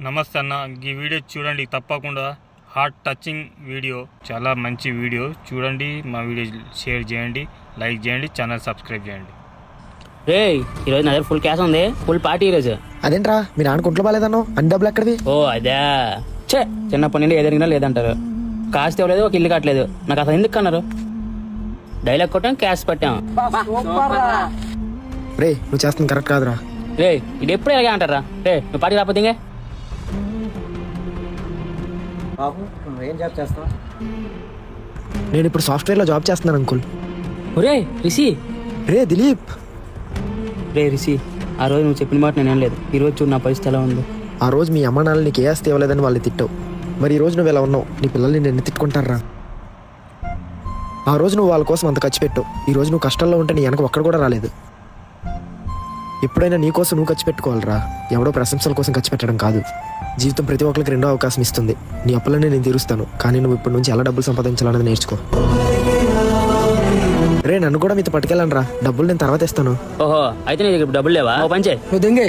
నమస్తే అన్న, ఈ వీడియో చూడండి తప్పకుండా. హార్ట్ టచింగ్ వీడియో, చాలా మంచి వీడియో చూడండి. మా వీడియో షేర్ చేయండి, లైక్ చేయండి, ఛానల్ సబ్స్క్రైబ్ చేయండి. రే ఈరోజు నా దగ్గర ఫుల్ క్యాష్ ఉంది, ఫుల్ పార్టీ ఈరోజు. అదేంట్రా మీ నాన్న ఒంట్లో బాగాలేదన్నో అన్ని డబ్బులు ఎక్కడివి? ఓ అదే చే చిన్నప్పటి నుండి ఏదరిగినా లేదంటారు. కాస్ట్ ఇవ్వలేదు, ఒక ఇల్లు కట్టలేదు. నాకు అసలు ఎందుకు అన్నారు? డైలాగ్ కొట్టాం, క్యాష్ పెట్టాం. రే నువ్వు చేస్తుంది కరెక్ట్ కాదురా. రే ఇది ఎప్పుడు ఇలాగే అంటారా? రే నువ్వు పార్టీ రాకపోతే ఇంకే. ఏం జాబ్ చేస్తావు? నేను ఇప్పుడు సాఫ్ట్వేర్లో జాబ్ చేస్తున్నాను అంకుల్. ఒరే రిషి, రే దిలీప్, రే రిషి, ఆ రోజు నువ్వు చెప్పిన మాట నేనేం లేదు. ఈ రోజు చూడు నా పరిస్థితి ఎలా ఉందో. ఆ రోజు మీ అమ్మ నాన్న నీకు ఏ ఆస్తి ఇవ్వలేదని వాళ్ళు తిట్టావు. మరి ఈ రోజు నువ్వు ఎలా ఉన్నావు? నీ పిల్లల్ని నిన్ను తిట్టుకుంటారా? ఆ రోజు నువ్వు వాళ్ళ కోసం అంత ఖర్చు పెట్టావు. ఈ రోజు నువ్వు కష్టాల్లో ఉంటే నీ వెనక ఒక్కడు కూడా రాలేదు. ఎప్పుడైనా నీ కోసం నువ్వు ఖర్చు పెట్టుకోవాలరా, ఎవడో ప్రశంసల కోసం ఖర్చు పెట్టడం కాదు. జీవితం ప్రతి ఒక్కరికి రెండో అవకాశం ఇస్తుంది. నీ అప్పులన్నీ నేను తీరుస్తాను, కానీ నువ్వు ఇప్పటి నుంచి ఎలా డబ్బులు సంపాదించాలనేది నేర్చుకో. రే నన్ను కూడా మీతో పట్టుకెళ్ళను రా, డబ్బులు నేను తర్వాత ఇస్తాను. ఓహో అయితే నీ దగ్గర డబ్బులు లేవా? ఓ పంచే నువ్వు దెంగే